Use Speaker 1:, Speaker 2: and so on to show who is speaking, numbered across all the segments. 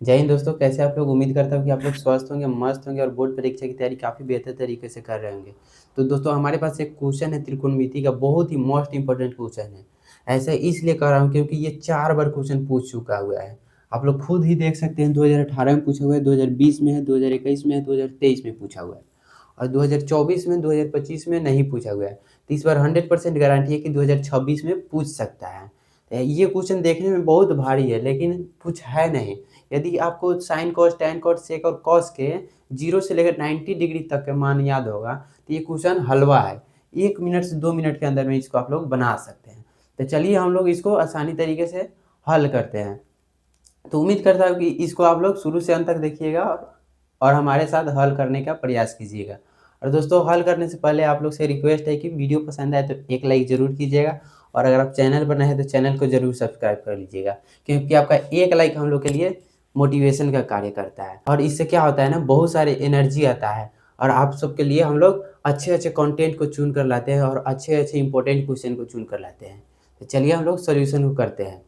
Speaker 1: जय हिंद दोस्तों, कैसे आप लोग। उम्मीद करता हूँ कि आप लोग स्वस्थ होंगे, मस्त होंगे और बोर्ड परीक्षा की तैयारी काफ़ी बेहतर तरीके से कर रहे होंगे। तो दोस्तों हमारे पास एक क्वेश्चन है त्रिकोणमिति का, बहुत ही मोस्ट इंपॉर्टेंट क्वेश्चन है। ऐसा इसलिए कर रहा हूँ क्योंकि ये 4 बार क्वेश्चन पूछ चुका हुआ है। आप लोग खुद ही देख सकते हैं, 2018 में पूछा हुआ है, 2020 में है, 2021 में है, 2023 में पूछा हुआ है और 2024 में, 2025 में नहीं पूछा हुआ है। तो इस बार 100% गारंटी है कि 2026 में पूछ सकता है। ये क्वेश्चन देखने में बहुत भारी है लेकिन कुछ है नहीं। यदि आपको sine cos tan cos sec और कॉस के 0 से लेकर 90 डिग्री तक के मान याद होगा तो ये क्वेश्चन हलवा है। 1 मिनट से 2 मिनट के अंदर में इसको आप लोग बना सकते हैं। तो चलिए हम लोग इसको आसानी तरीके से हल करते हैं। तो उम्मीद करता हूँ कि इसको आप लोग शुरू से अंत तक देखिएगा और हमारे साथ हल करने का प्रयास कीजिएगा। और दोस्तों हल करने से पहले आप लोग से रिक्वेस्ट है कि वीडियो पसंद आए तो एक लाइक ज़रूर कीजिएगा और अगर आप चैनल पर नए हैं तो चैनल को ज़रूर सब्सक्राइब कर लीजिएगा, क्योंकि आपका एक लाइक हम लोग के लिए मोटिवेशन का कार्य करता है और इससे क्या होता है ना, बहुत सारी एनर्जी आता है और आप सबके लिए हम लोग अच्छे अच्छे कंटेंट को चुन कर लाते हैं और अच्छे अच्छे इंपॉर्टेंट क्वेश्चन को चुन कर लाते हैं। तो चलिए हम लोग सोल्यूशन को करते हैं।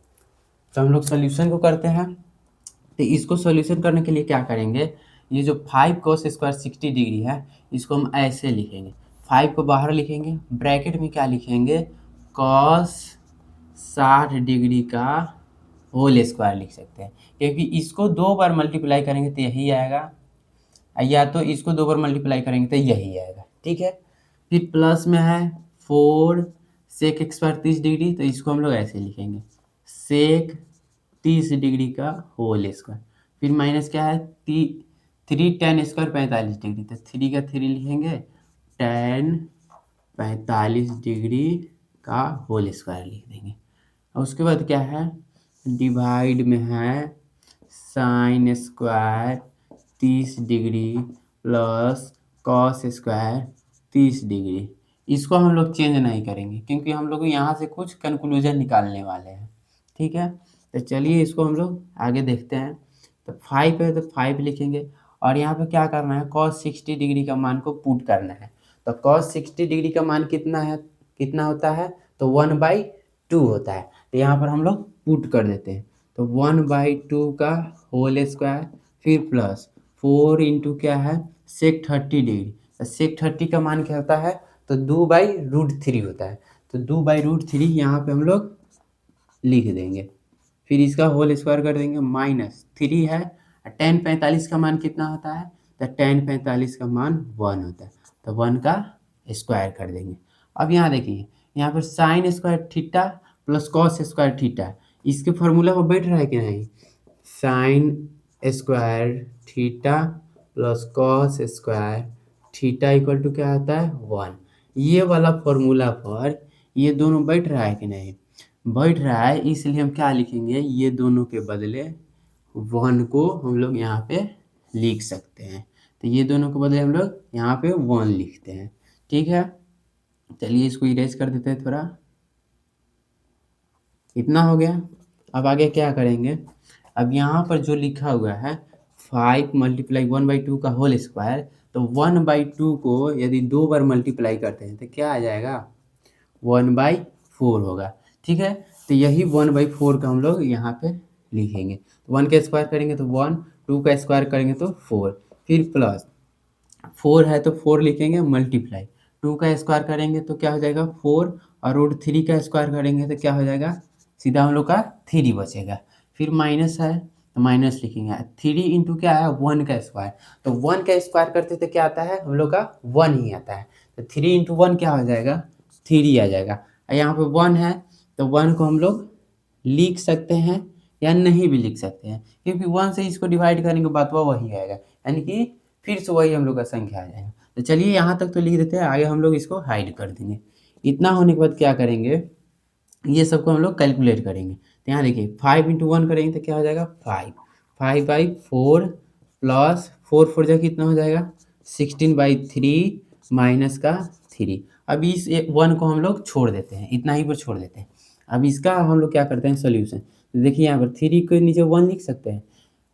Speaker 1: तो हम लोग सोल्यूशन को करते हैं। तो इसको सॉल्यूशन करने के लिए क्या करेंगे, ये जो 5 cos स्क्वायर 60 डिग्री है इसको हम ऐसे लिखेंगे। 5 को बाहर लिखेंगे, ब्रैकेट में क्या लिखेंगे, cos 60 डिग्री का होल स्क्वायर लिख सकते हैं, क्योंकि इसको 2 बार मल्टीप्लाई करेंगे तो यही आएगा, या तो इसको 2 बार मल्टीप्लाई करेंगे तो यही आएगा। ठीक है, फिर प्लस में है 4 सेक स्क्वायर 30 डिग्री, तो इसको हम लोग ऐसे लिखेंगे, सेक 30 डिग्री का होल स्क्वायर। फिर माइनस क्या है, 3 tan स्क्वायर 45 डिग्री, तो 3 का 3 लिखेंगे, tan 45 डिग्री का होल स्क्वायर लिख देंगे। और उसके बाद क्या है, डिवाइड में है sine square 30 degree plus cos square 30 degree. इसको हम लोग चेंज नहीं करेंगे क्योंकि हम लोग यहाँ से कुछ कंक्लूजन निकालने वाले हैं। ठीक है, तो चलिए इसको हम लोग आगे देखते हैं। तो 5 है तो 5 लिखेंगे और यहाँ पे क्या करना है, कॉस 60 डिग्री का मान को पुट करना है। तो कॉस 60 डिग्री का मान कितना है, कितना होता है, तो 1/2 होता है। तो यहाँ पर हम लोग पुट कर देते हैं, तो 1/2 का होल स्क्वायर, फिर प्लस 4 इंटू क्या है, सेक 30 डिग्री। तो सेक 30 का मान क्या होता है, तो 2/√3 होता है। तो 2/√3 यहाँ पे हम लोग लिख देंगे, फिर इसका होल स्क्वायर कर देंगे, -3 है। tan 45 का मान कितना होता है, तो tan 45 का मान 1 होता है, तो 1 का स्क्वायर कर देंगे। अब यहाँ देखिए, यहाँ पर sine square theta plus cos square theta, इसके फॉर्मूला में बैठ रहा है कि नहीं, sine square theta plus cos square theta equal to क्या होता है, 1। ये वाला फॉर्मूला पर ये दोनों बैठ रहा है कि नहीं, बैठ रहा है, इसलिए हम क्या लिखेंगे, ये दोनों के बदले 1 को हम लोग यहाँ पे लिख सकते हैं। तो ये दोनों के बदले हम लोग यहाँ पे 1 लिखते हैं। ठीक है, चलिए इसको इरेज कर देते हैं थोड़ा, इतना हो गया। अब आगे क्या करेंगे, अब यहाँ पर जो लिखा हुआ है 5 × 1/2 का होल स्क्वायर, तो 1/2 को यदि 2 बार मल्टीप्लाई करते हैं तो क्या आ जाएगा, 1/4 होगा। ठीक है, तो यही 1/4 का हम लोग यहाँ पे लिखेंगे। 1 का स्क्वायर करेंगे तो 1, 2 का स्क्वायर करेंगे तो 4, फिर प्लस 4 है तो 4 लिखेंगे, मल्टीप्लाई 2 का स्क्वायर करेंगे तो क्या हो जाएगा 4, और √3 का स्क्वायर करेंगे तो क्या हो जाएगा, सीधा हम लोग का 3 बचेगा। फिर माइनस है तो माइनस लिखेंगे, 3 इंटू क्या है, 1 का स्क्वायर, तो 1 का स्क्वायर करते तो क्या आता है, हम लोग का 1 ही आता है। तो 3 इंटू 1 क्या हो जाएगा, 3 आ जाएगा। यहाँ पे 1 है तो 1 को हम लोग लिख सकते हैं या नहीं भी लिख सकते हैं, क्योंकि 1 से इसको डिवाइड करने के बाद वही आएगा, यानी कि फिर से वही हम लोग का संख्या आ जाएगा। तो चलिए यहाँ तक तो लिख देते हैं, आगे हम लोग इसको हाइड कर देंगे। इतना होने के बाद क्या करेंगे, ये सबको हम लोग कैलकुलेट करेंगे। तो यहाँ देखिए 5 इंटू 1 करेंगे तो क्या हो जाएगा, 5/4 प्लस 4 जा कितना हो जाएगा, 16/3 माइनस का 3। अब इस 1 को हम लोग छोड़ देते हैं, इतना ही पर छोड़ देते हैं। अब इसका हम लोग क्या करते हैं सोल्यूशन, तो देखिए यहाँ पर 3 के नीचे 1 लिख सकते हैं,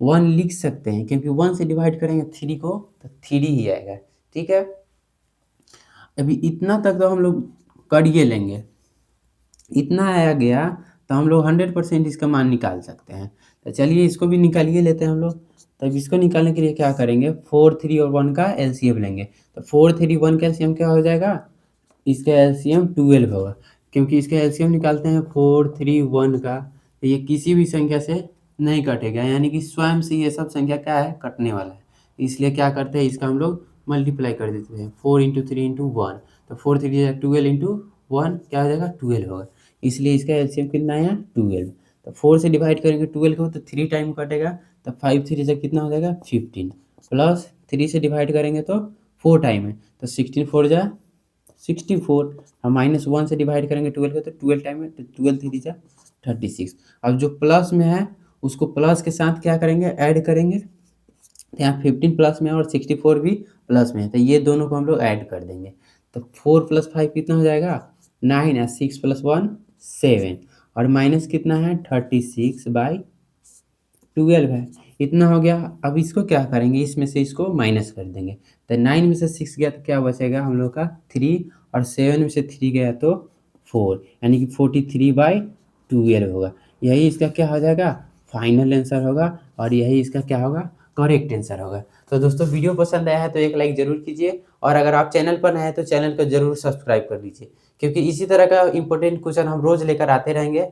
Speaker 1: 1 लिख सकते हैं क्योंकि 1 से डिवाइड करेंगे 3 को तो 3 ही आएगा। ठीक है, अभी इतना तक तो हम लोग करिए लेंगे, इतना आया गया तो हम लोग 100% इसका मान निकाल सकते हैं। तो चलिए इसको भी निकाल ही लेते हैं हम लोग। तब इसको निकालने के लिए क्या करेंगे, 4, 3 और 1 का एलसीएम लेंगे। तो 4, 3, 1 का एलसीएम क्या हो जाएगा, इसका एलसीएम 12 होगा, क्योंकि इसका एलसीएम निकालते हैं 4, 3, 1 का, तो ये किसी भी संख्या से नहीं कटेगा, यानी कि स्वयं से ये सब संख्या क्या है, कटने वाला है। इसलिए क्या करते हैं, इसका हम लोग मल्टीप्लाई कर देते हैं, 4 × 3 × 1, तो 4 3 12 × 1 क्या हो जाएगा, 12 होगा। इसलिए इसका एलसीएम कितना आया, 12। तो 4 से डिवाइड करेंगे 12 को तो 3 टाइम कटेगा, तो 5 3 से कितना हो जाएगा, 15, प्लस 3 से डिवाइड करेंगे तो 4 टाइम है, तो 16 4 जा 64, हम -1 से डिवाइड करेंगे 12 को तो 12 टाइम है, तो 12 3 जा 36। अब जो प्लस में है उसको प्लस के साथ क्या करेंगे, ऐड करेंगे। तो यहाँ 15 प्लस में है और 64 भी प्लस में है, तो ये दोनों को हम लोग ऐड कर देंगे। तो 4 + 5 कितना हो जाएगा, 9 है, 6 + 1 7, और माइनस कितना है, 36/12 है, इतना हो गया। अब इसको क्या करेंगे, इसमें से इसको माइनस कर देंगे। तो 9 में से 6 गया तो क्या बचेगा हम लोग का 3, और 7 में से 3 गया तो 4, यानी कि 43/12 होगा। यही इसका क्या हो जाएगा, फाइनल आंसर होगा, और यही इसका क्या होगा, करेक्ट आंसर होगा। तो दोस्तों वीडियो पसंद आया है तो एक लाइक ज़रूर कीजिए, और अगर आप चैनल पर नए हैं तो चैनल को ज़रूर सब्सक्राइब कर लीजिए, क्योंकि इसी तरह का इंपॉर्टेंट क्वेश्चन हम रोज़ लेकर आते रहेंगे।